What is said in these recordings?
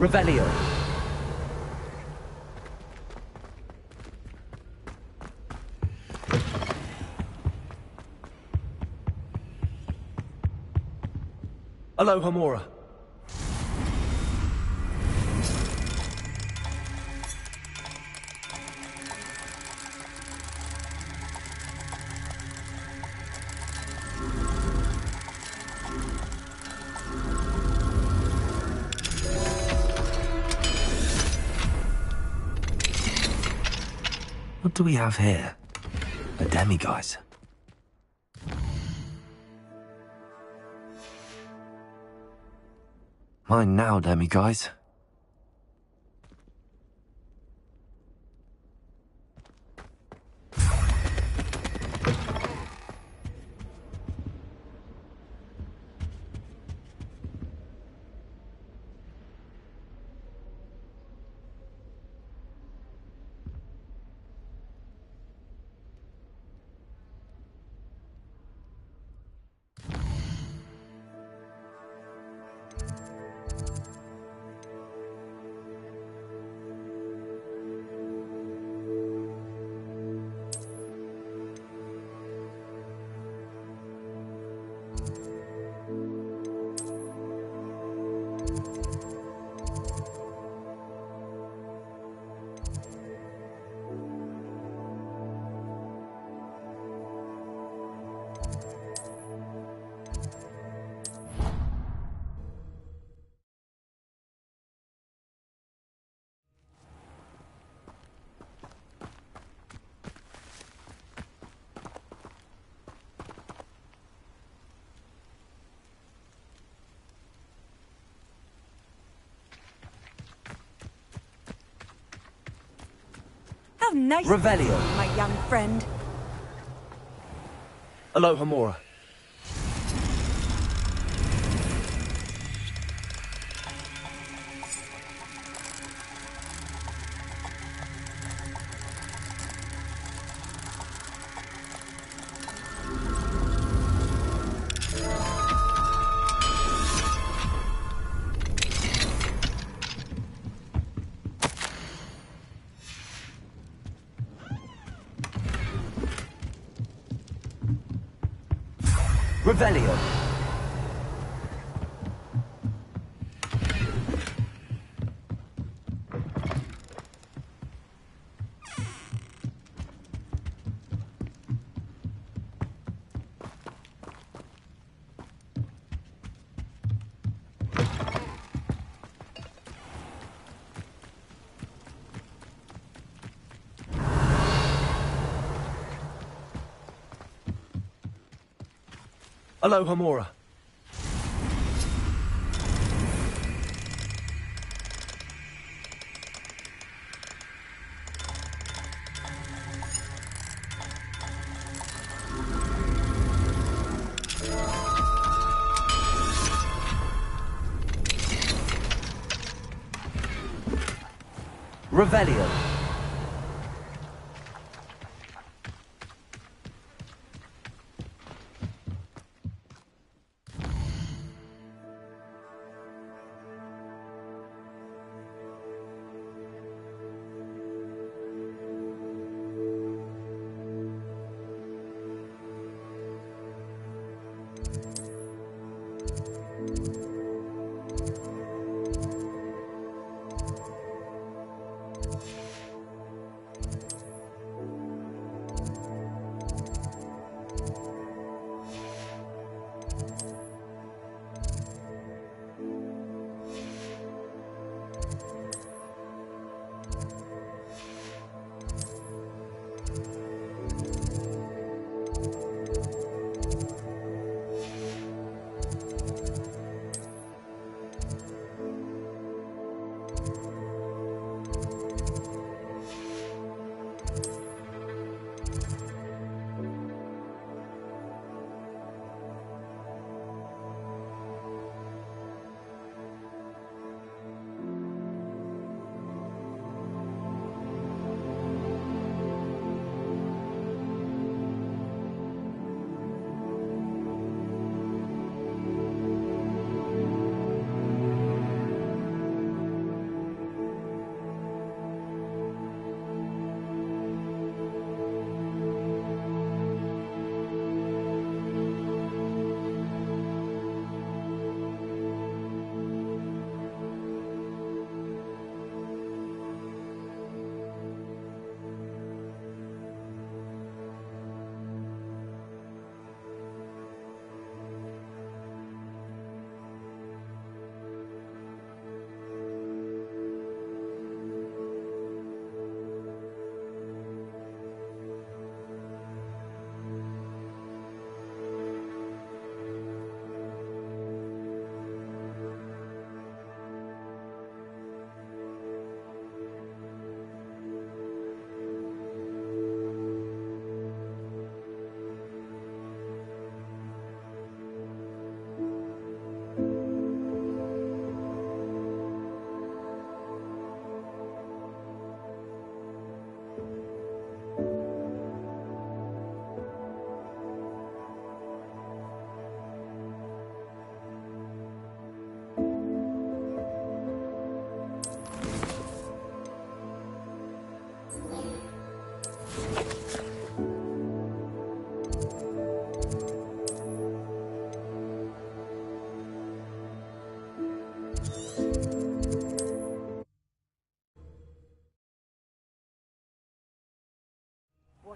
Revelio. Aloha Mora. What do we have here? A demiguise. Mine now, demiguise. How nice Revelio. my young friend. Aloha Mora. Revelio. Aloha Mora. Revelio.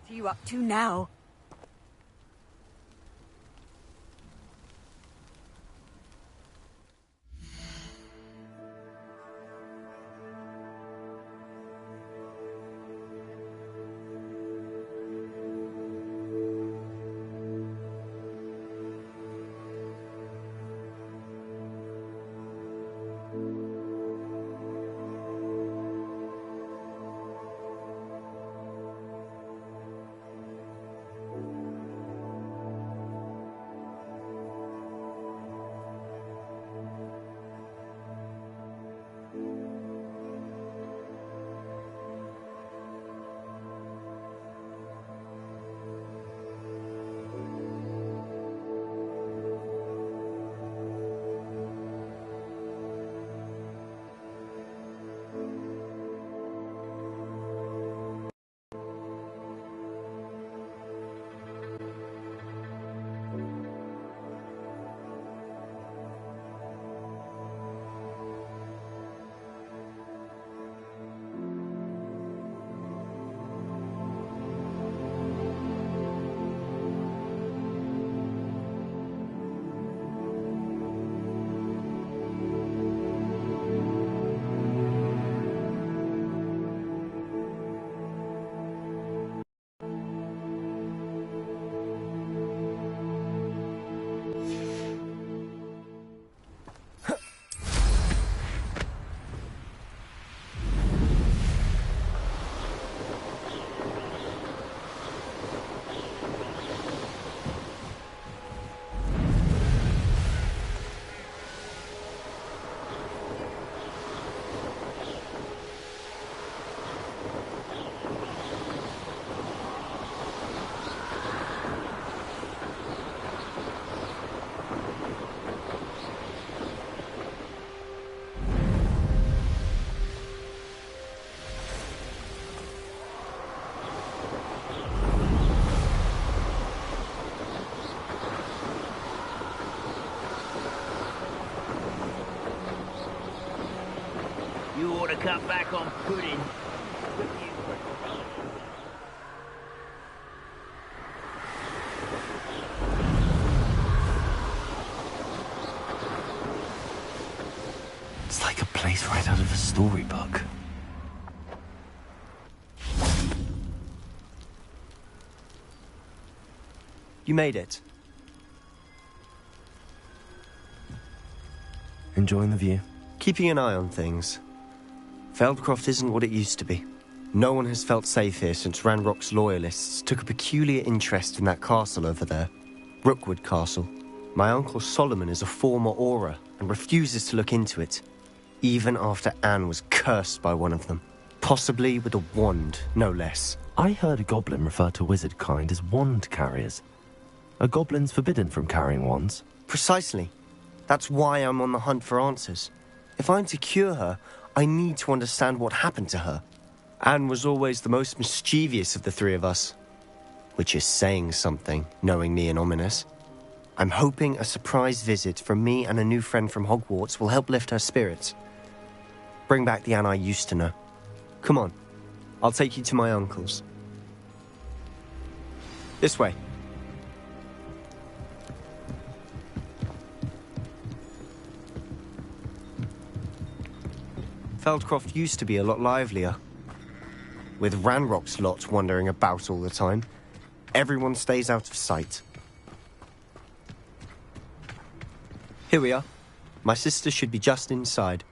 What are you up to now? You ought to cut back on pudding. It's like a place right out of a storybook. You made it. Enjoying the view? Keeping an eye on things. Feldcroft isn't what it used to be. No one has felt safe here since Ranrock's loyalists took a peculiar interest in that castle over there. Rookwood Castle. My uncle Solomon is a former Auror and refuses to look into it, even after Anne was cursed by one of them. Possibly with a wand, no less. I heard a goblin refer to wizard kind as wand carriers. Are goblins forbidden from carrying wands? Precisely. That's why I'm on the hunt for answers. If I'm to cure her, I need to understand what happened to her. Anne was always the most mischievous of the three of us. Which is saying something, knowing me and Ominous. I'm hoping a surprise visit from me and a new friend from Hogwarts will help lift her spirits. Bring back the Anne I used to know. Come on, I'll take you to my uncle's. This way. Feldcroft used to be a lot livelier. With Ranrock's lot wandering about all the time, everyone stays out of sight. Here we are. My sister should be just inside.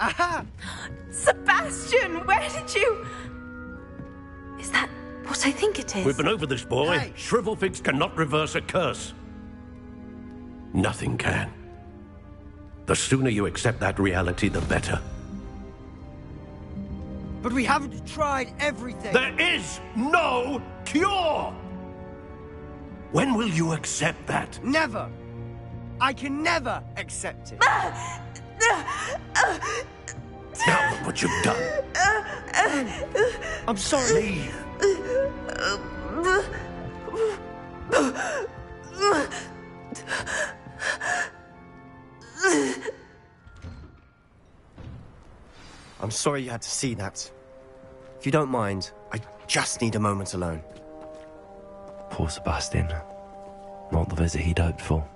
Aha! Sebastian, where did you... Is that what I think it is? We've been over this, boy. Hey. Shrivelfigs cannot reverse a curse. Nothing can. The sooner you accept that reality, the better. But we haven't tried everything. There is no cure! When will you accept that? Never. I can never accept it. Now look what you've done. I'm sorry. Leave. I'm sorry you had to see that. If you don't mind, I just need a moment alone. Poor Sebastian. Not the visit he'd hoped for.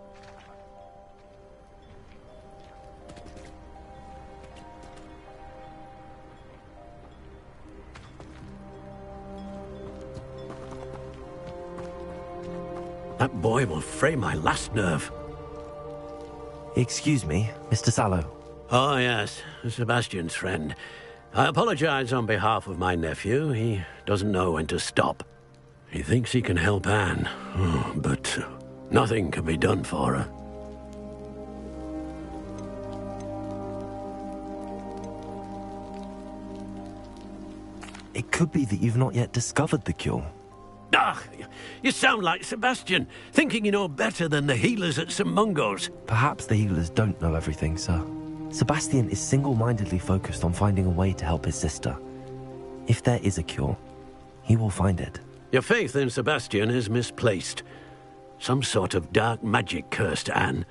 That boy will fray my last nerve. Excuse me, Mr. Sallow. Oh, yes, Sebastian's friend. I apologize on behalf of my nephew. He doesn't know when to stop. He thinks he can help Anne, but nothing can be done for her. It could be that you've not yet discovered the cure. Ah, you sound like Sebastian, thinking you know better than the healers at St. Mungo's. Perhaps the healers don't know everything, sir. Sebastian is single-mindedly focused on finding a way to help his sister. If there is a cure, he will find it. Your faith in Sebastian is misplaced. Some sort of dark magic cursed Anne,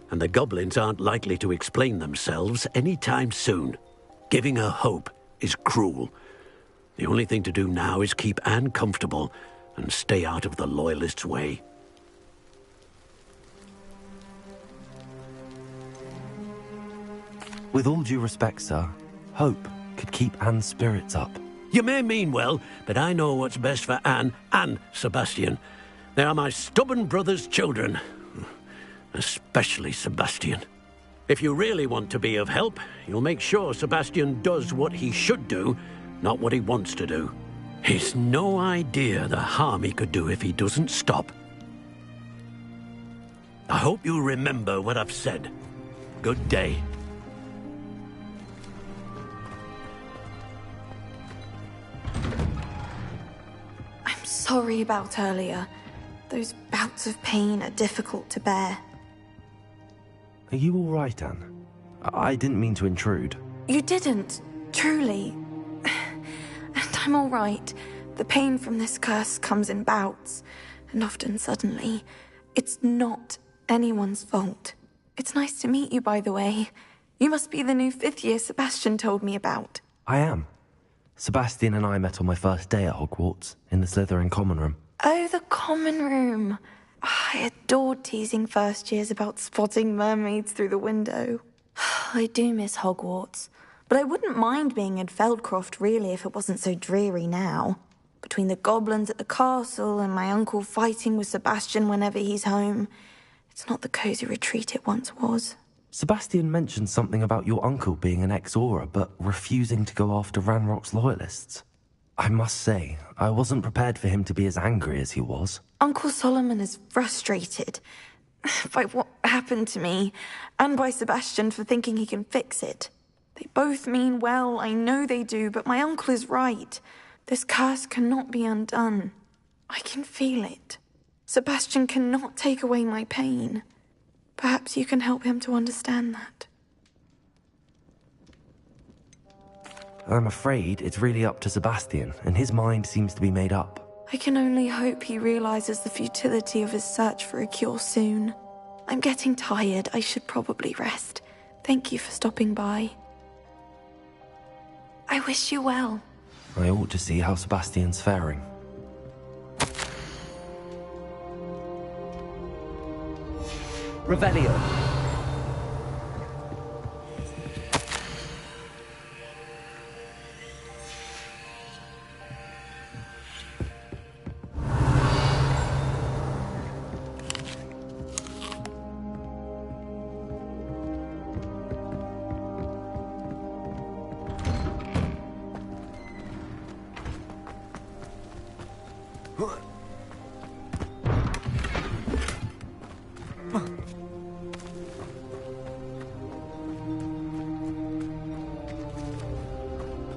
and the goblins aren't likely to explain themselves anytime soon. Giving her hope is cruel. The only thing to do now is keep Anne comfortable and stay out of the Loyalists' way. With all due respect, sir, hope could keep Anne's spirits up. You may mean well, but I know what's best for Anne and Sebastian. They are my stubborn brother's children. Especially Sebastian. If you really want to be of help, you'll make sure Sebastian does what he should do, not what he wants to do. He's no idea the harm he could do if he doesn't stop. I hope you remember what I've said. Good day. I'm sorry about earlier. Those bouts of pain are difficult to bear. Are you all right, Anne? I didn't mean to intrude. You didn't, truly. And I'm all right. The pain from this curse comes in bouts, and often suddenly. It's not anyone's fault. It's nice to meet you, by the way. You must be the new 5th year Sebastian told me about. I am. Sebastian and I met on my first day at Hogwarts, in the Slytherin common room. Oh, the common room. I adored teasing first years about spotting mermaids through the window. I do miss Hogwarts, but I wouldn't mind being in Feldcroft really if it wasn't so dreary now. Between the goblins at the castle and my uncle fighting with Sebastian whenever he's home, it's not the cosy retreat it once was. Sebastian mentioned something about your uncle being an ex-Auror, but refusing to go after Ranrock's loyalists. I must say, I wasn't prepared for him to be as angry as he was. Uncle Solomon is frustrated by what happened to me, and by Sebastian for thinking he can fix it. They both mean well, I know they do, but my uncle is right. This curse cannot be undone. I can feel it. Sebastian cannot take away my pain. Perhaps you can help him to understand that. I'm afraid it's really up to Sebastian, and his mind seems to be made up. I can only hope he realizes the futility of his search for a cure soon. I'm getting tired. I should probably rest. Thank you for stopping by. I wish you well. I ought to see how Sebastian's faring. Revelio.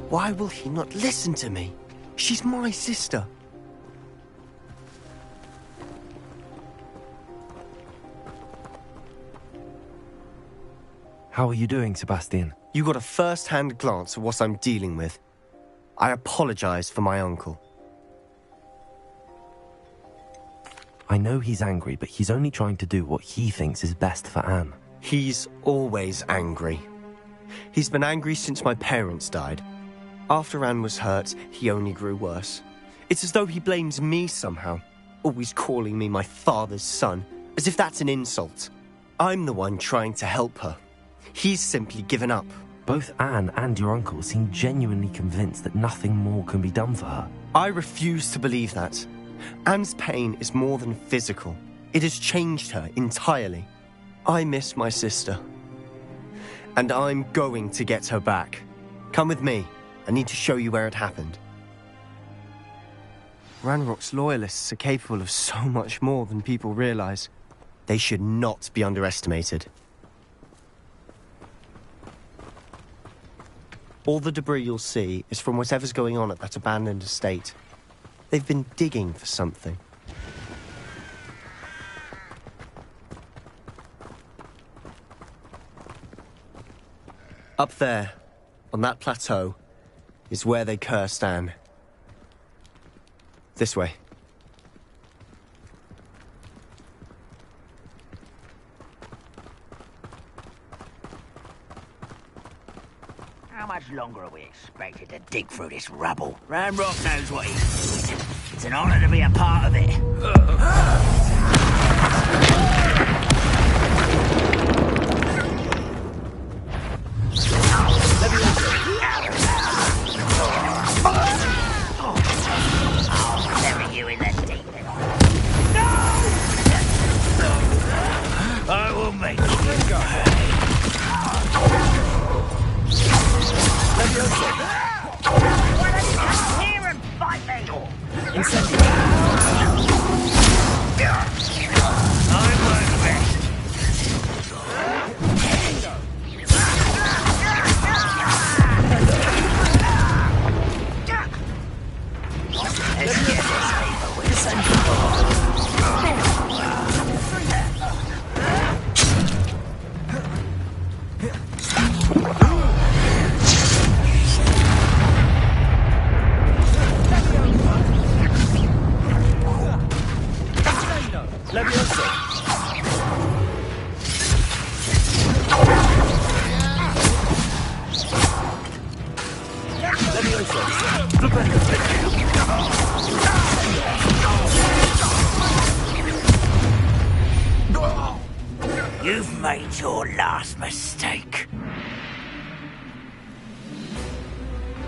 Why will he not listen to me? She's my sister. How are you doing, Sebastian? You got a first-hand glance at what I'm dealing with. I apologize for my uncle. I know he's angry, but he's only trying to do what he thinks is best for Anne. He's always angry. He's been angry since my parents died. After Anne was hurt, he only grew worse. It's as though he blames me somehow, always calling me my father's son, as if that's an insult. I'm the one trying to help her. He's simply given up. Both Anne and your uncle seem genuinely convinced that nothing more can be done for her. I refuse to believe that. Anne's pain is more than physical. It has changed her entirely. I miss my sister. And I'm going to get her back. Come with me. I need to show you where it happened. Ranrock's loyalists are capable of so much more than people realize. They should not be underestimated. All the debris you'll see is from whatever's going on at that abandoned estate. They've been digging for something. Up there, on that plateau, is where they cursed Anne. This way. How much longer are we expected to dig through this rubble? Ranrock knows what he's doing. It's an honor to be a part of it. I'll bury you in the deep end. No! I will make you go. Why don't you come here and fight me? I'm my best. Let's get this over with. You've made your last mistake.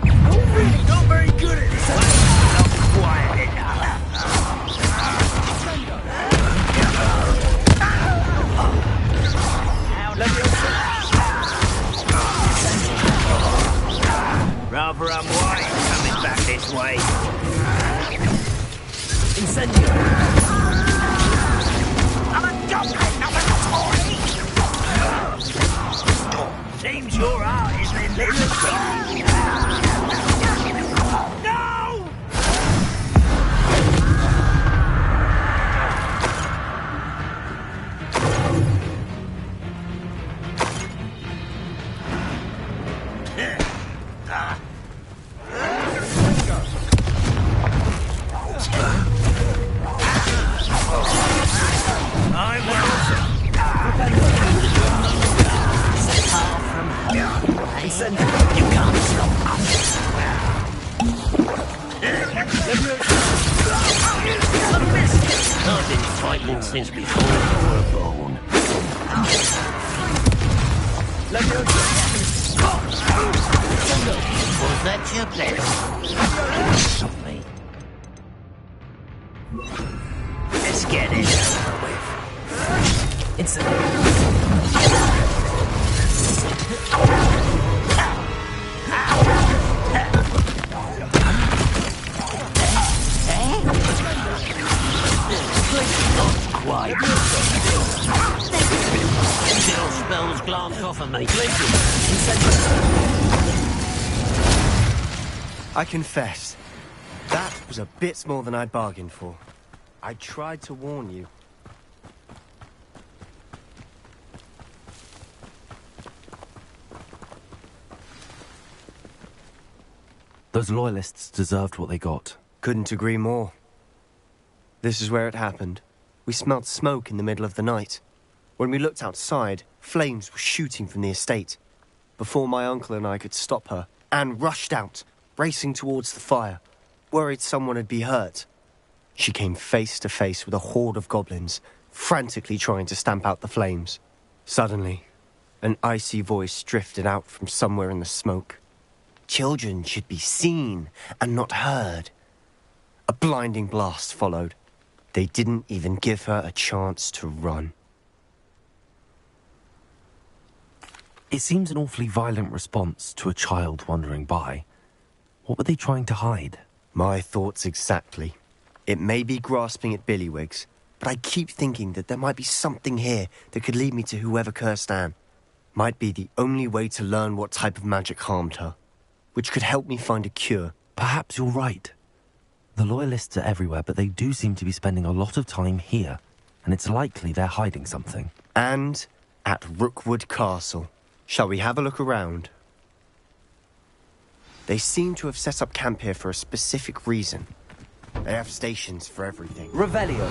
Really not very good at this. Not quiet enough. Rather unwise coming back this way. Incendio. I'm a goblin, not a toy. Seems your art is limited. No! I've been fighting since before you were born. Was that your blessing? Stop me. Let's get it over with. Little spells glance off of me. I confess, that was a bit more than I'd bargained for. I tried to warn you. Those loyalists deserved what they got. Couldn't agree more. This is where it happened. We smelled smoke in the middle of the night. When we looked outside, flames were shooting from the estate. Before my uncle and I could stop her, Anne rushed out, racing towards the fire, worried someone had been hurt. She came face to face with a horde of goblins, frantically trying to stamp out the flames. Suddenly, an icy voice drifted out from somewhere in the smoke. Children should be seen and not heard. A blinding blast followed. They didn't even give her a chance to run. It seems an awfully violent response to a child wandering by. What were they trying to hide? My thoughts exactly. It may be grasping at Billywigs, but I keep thinking that there might be something here that could lead me to whoever cursed Anne. Might be the only way to learn what type of magic harmed her, which could help me find a cure. Perhaps you're right. The Loyalists are everywhere, but they do seem to be spending a lot of time here, and it's likely they're hiding something. And at Rookwood Castle. Shall we have a look around? They seem to have set up camp here for a specific reason. They have stations for everything. Revelio.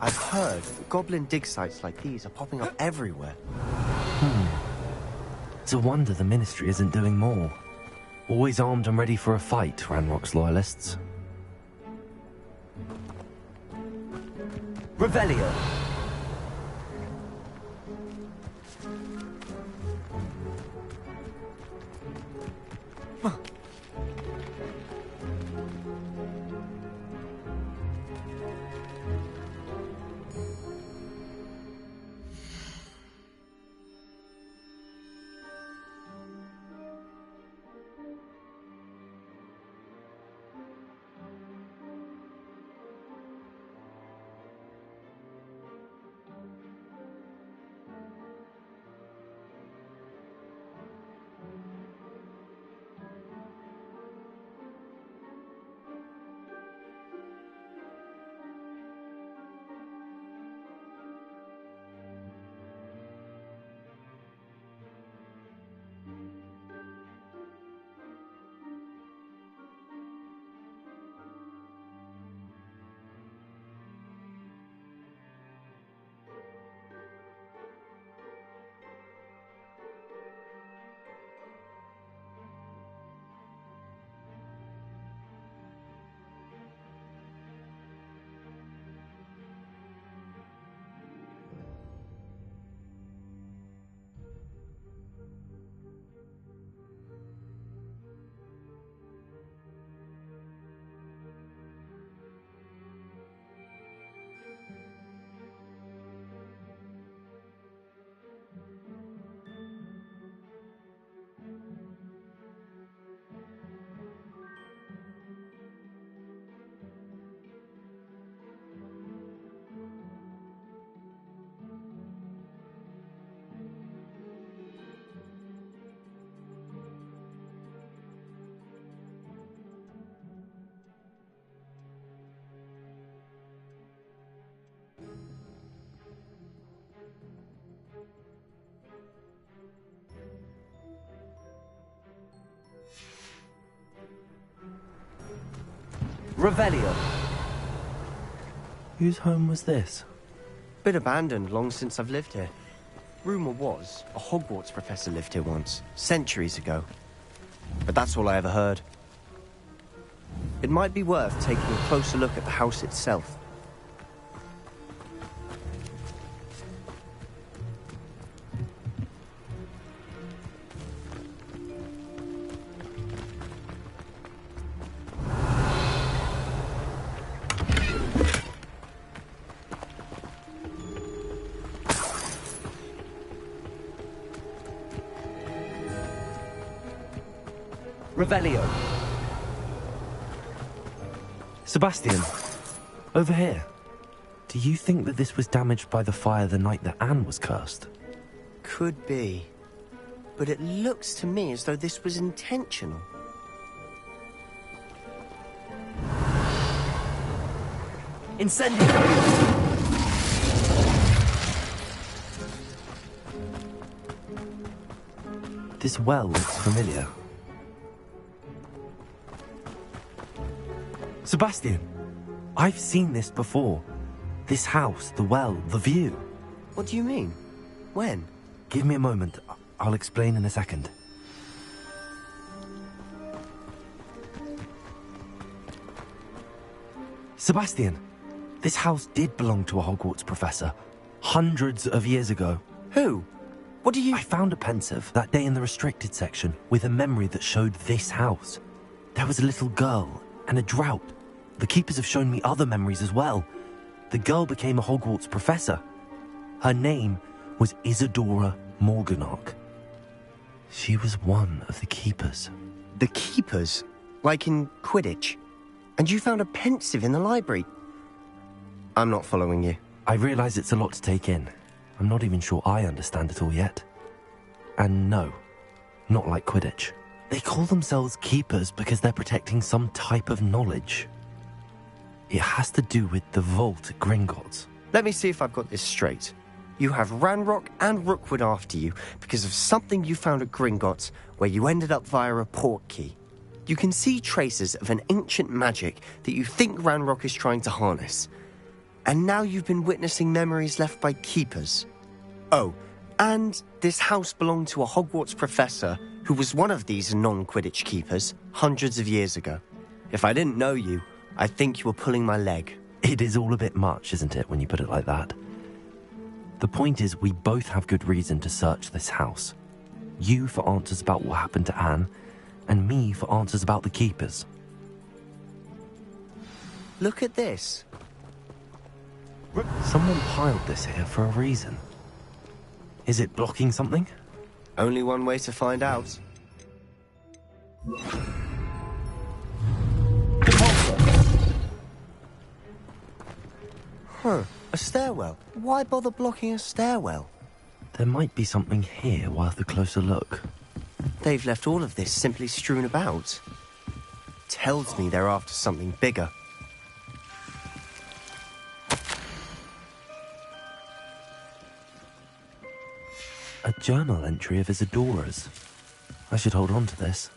I've heard that goblin dig sites like these are popping up everywhere. It's a wonder the Ministry isn't doing more. Always armed and ready for a fight, Ranrock's Loyalists. Revelio. Revelio. Whose home was this? Been abandoned long since I've lived here. Rumour was a Hogwarts professor lived here once, centuries ago. But that's all I ever heard. It might be worth taking a closer look at the house itself. Revelio. Sebastian, over here. Do you think that this was damaged by the fire the night that Anne was cursed? Could be. But it looks to me as though this was intentional. Incendio! This well looks familiar. Sebastian, I've seen this before. This house, the well, the view. What do you mean? When? Give me a moment. I'll explain in a second. Sebastian, this house did belong to a Hogwarts professor. Hundreds of years ago. Who? What do you... I found a pensive that day in the restricted section with a memory that showed this house. There was a little girl and a drought. The keepers have shown me other memories as well. The girl became a Hogwarts professor. Her name was Isadora Morganach. She was one of the keepers. The keepers? Like in Quidditch? And you found a pensive in the library? I'm not following you. I realize it's a lot to take in. I'm not even sure I understand it all yet. And no, not like Quidditch. They call themselves keepers because they're protecting some type of knowledge. It has to do with the vault at Gringotts. Let me see if I've got this straight. You have Ranrock and Rookwood after you because of something you found at Gringotts where you ended up via a portkey. You can see traces of an ancient magic that you think Ranrock is trying to harness. And now you've been witnessing memories left by keepers. Oh, and this house belonged to a Hogwarts professor who was one of these non-Quidditch keepers hundreds of years ago. If I didn't know you, I think you were pulling my leg. It is all a bit much, isn't it, when you put it like that? The point is, we both have good reason to search this house. You for answers about what happened to Anne, and me for answers about the keepers. Look at this. Someone piled this here for a reason. Is it blocking something? Only one way to find out. Huh, a stairwell. Why bother blocking a stairwell? There might be something here worth a closer look. They've left all of this simply strewn about. Tells me they're after something bigger. A journal entry of Isadora's. I should hold on to this.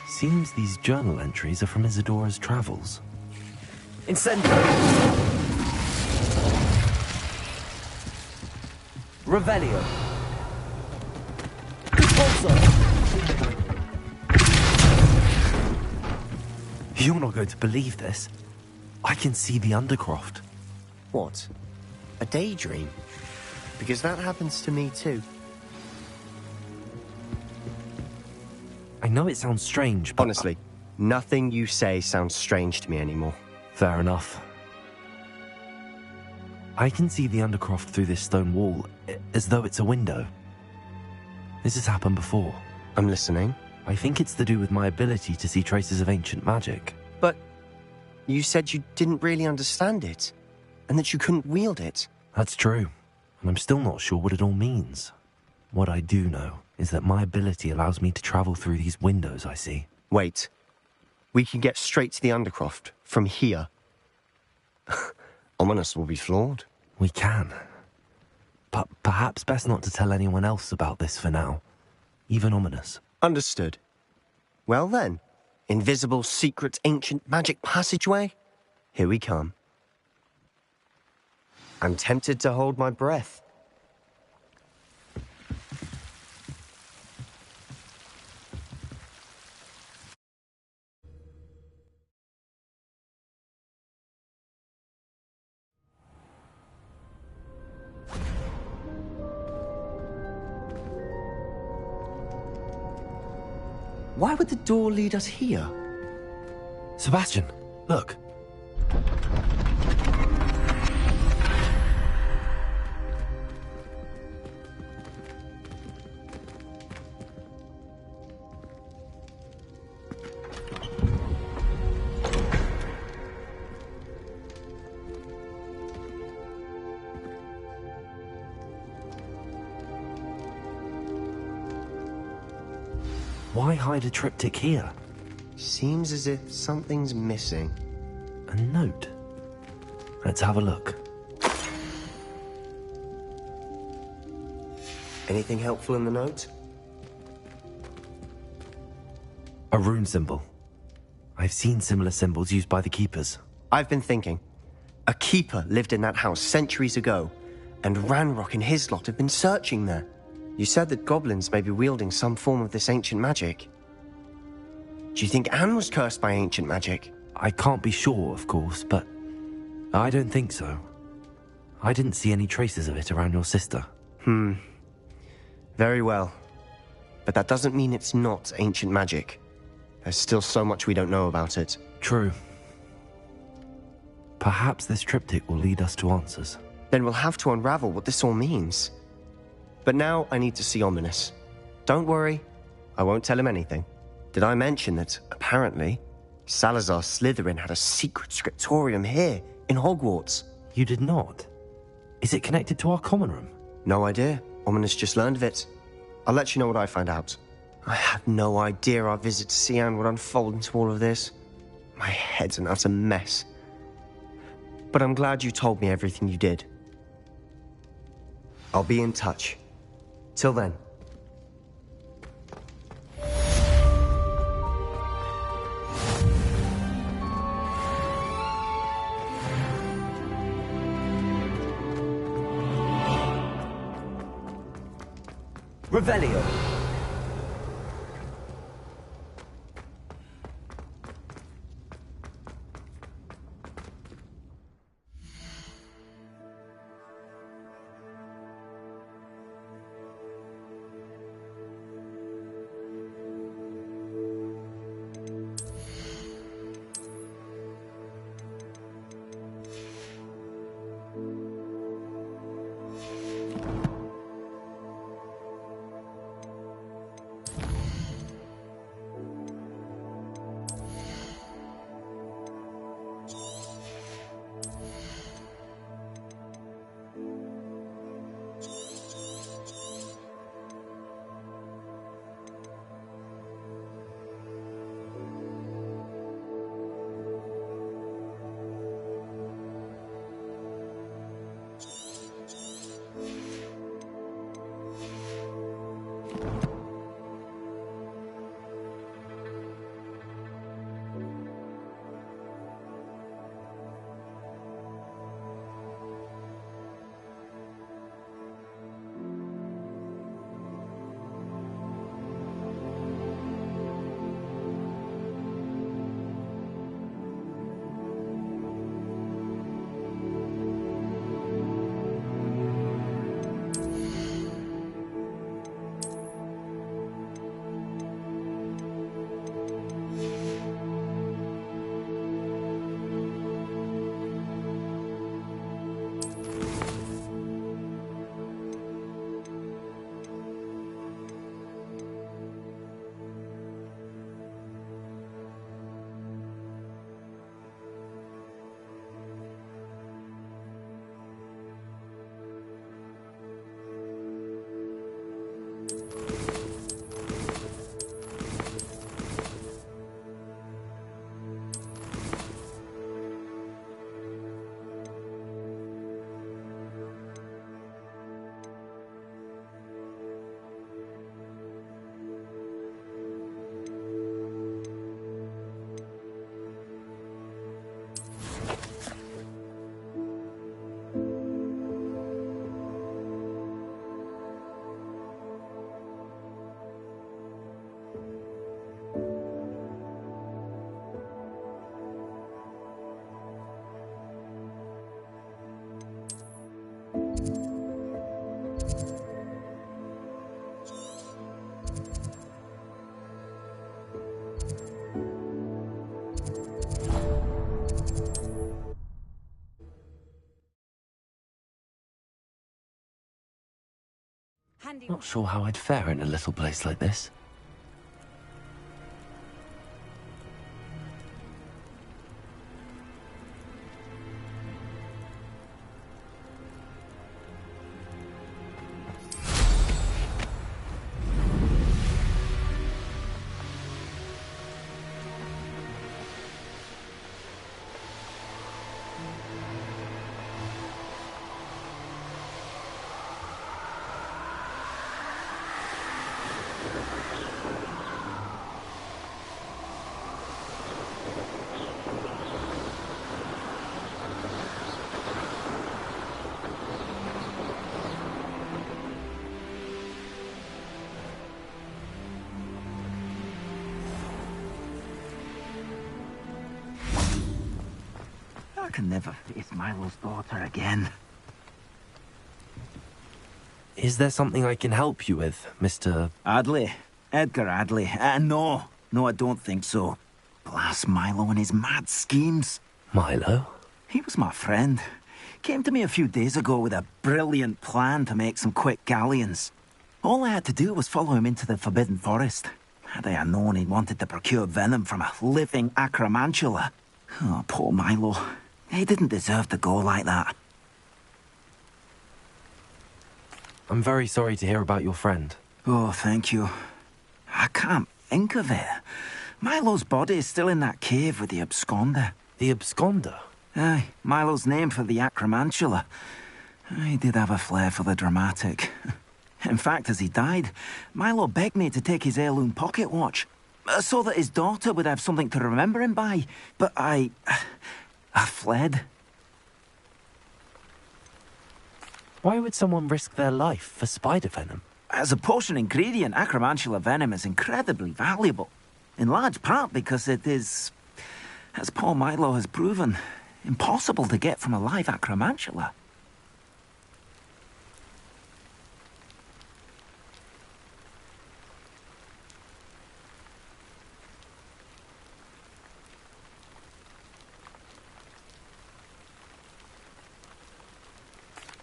Seems these journal entries are from Isadora's travels. Incendio! Revelio! You're not going to believe this. I can see the Undercroft. What? A daydream? Because that happens to me too. I know it sounds strange, but... Honestly, nothing you say sounds strange to me anymore. Fair enough. I can see the Undercroft through this stone wall, as though it's a window. This has happened before. I'm listening. I think it's to do with my ability to see traces of ancient magic. But you said you didn't really understand it, and that you couldn't wield it. That's true, and I'm still not sure what it all means. What I do know is that my ability allows me to travel through these windows I see. Wait. We can get straight to the Undercroft from here. Ominous will be flawed. We can. But perhaps best not to tell anyone else about this for now. Even Ominous. Understood. Well then, invisible, secret, ancient magic passageway? Here we come. I'm tempted to hold my breath. Why would the door lead us here? Sebastian, look. Why hide a triptych here? Seems as if something's missing. A note. Let's have a look. Anything helpful in the note? A rune symbol. I've seen similar symbols used by the keepers. I've been thinking. A keeper lived in that house centuries ago, and Ranrock and his lot have been searching there. You said that goblins may be wielding some form of this ancient magic. Do you think Anne was cursed by ancient magic? I can't be sure, of course, but I don't think so. I didn't see any traces of it around your sister. Very well. But that doesn't mean it's not ancient magic. There's still so much we don't know about it. True. Perhaps this triptych will lead us to answers. Then we'll have to unravel what this all means. But now I need to see Ominous. Don't worry, I won't tell him anything. Did I mention that, apparently, Salazar Slytherin had a secret scriptorium here, in Hogwarts? You did not? Is it connected to our common room? No idea. Ominous just learned of it. I'll let you know what I find out. I had no idea our visit to Sian would unfold into all of this. My head's an utter mess. But I'm glad you told me everything you did. I'll be in touch. Till then. Revelio. Not sure how I'd fare in a little place like this. can never face Milo's daughter again. Is there something I can help you with, Mr. Adley. Edgar Adley. No, I don't think so. Blast Milo and his mad schemes. Milo? He was my friend. Came to me a few days ago with a brilliant plan to make some quick galleons. All I had to do was follow him into the Forbidden Forest. Had I known he wanted to procure venom from a living acromantula. Oh, poor Milo. He didn't deserve to go like that. I'm very sorry to hear about your friend. Oh, thank you. I can't think of it. Milo's body is still in that cave with the absconder. The absconder? Aye, Milo's name for the acromantula. He did have a flair for the dramatic. In fact, as he died, Milo begged me to take his heirloom pocket watch, so that his daughter would have something to remember him by. But I fled. Why would someone risk their life for spider venom? As a potion ingredient, acromantula venom is incredibly valuable. In large part because it is, as poor Milo has proven, impossible to get from a live acromantula.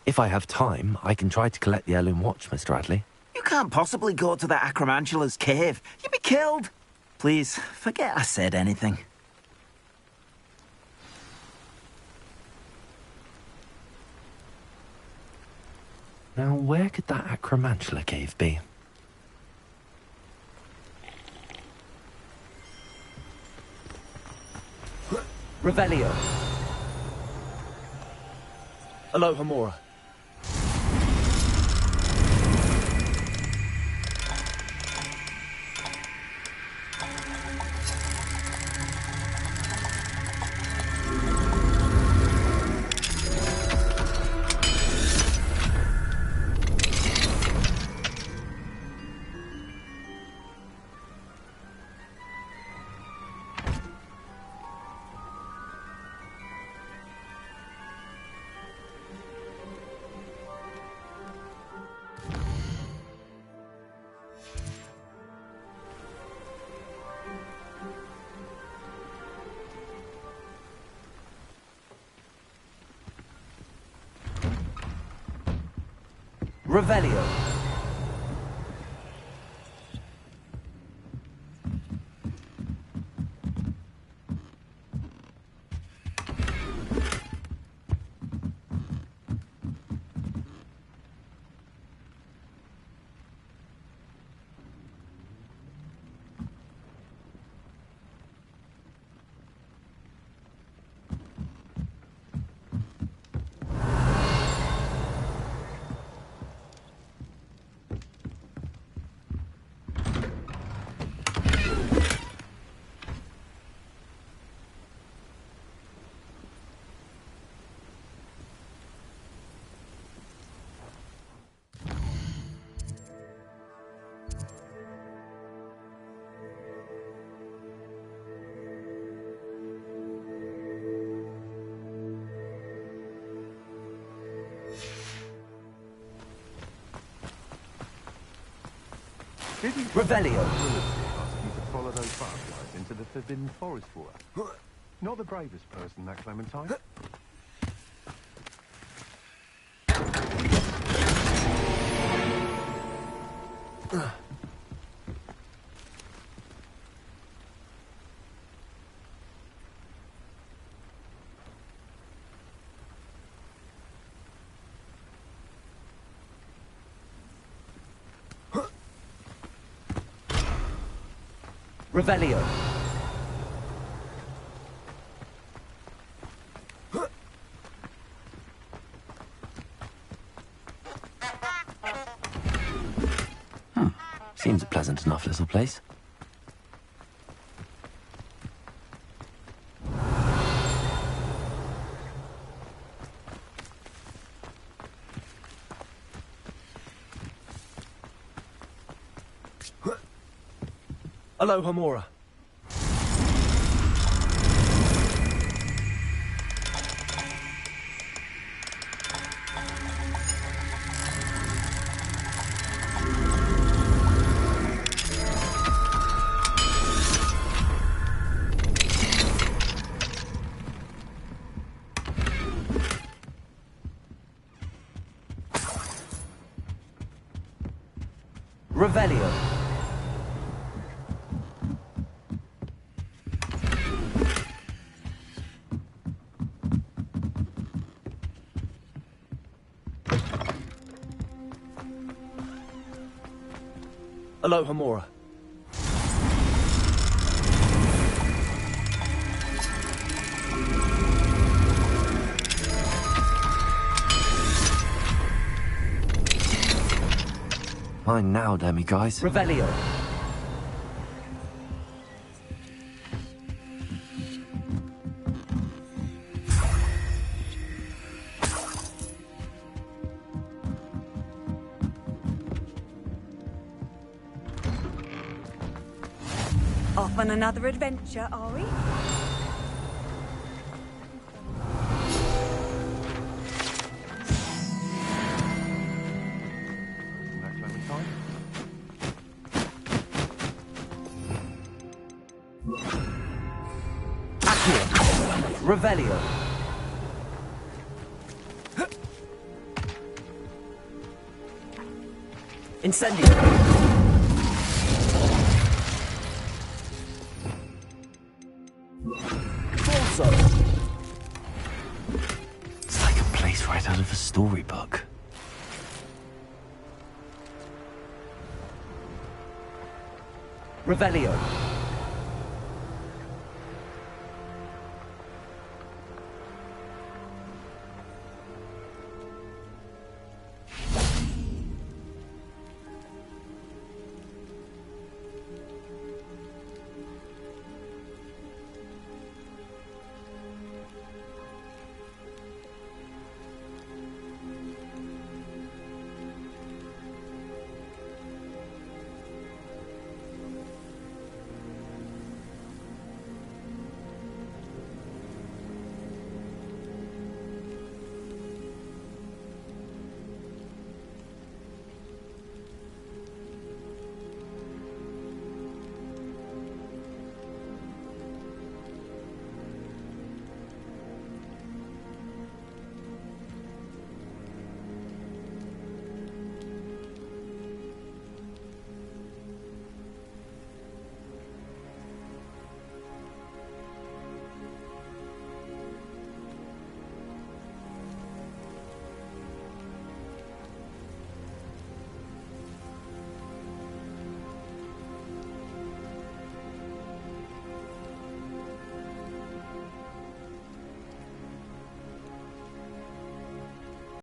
If I have time, I can try to collect the heirloom watch, Mr. Adley. You can't possibly go to the acromantula's cave. You'd be killed. Please, forget I said anything. Now, where could that acromantula cave be? Revelio. Aloha Mora. Revelio. Revelio. Ask you to follow those butterflies into the Forbidden Forest for her. Not the bravest person, that Clementine. Revelio. Seems a pleasant enough little place. Aloha Mora. Revelio. Aloha Mora. Mine now, demi-guys. Revelio. Off on another adventure, are we? That Clementine? Accio. Revelio. Incendio. It's like a place right out of a storybook. Revelio.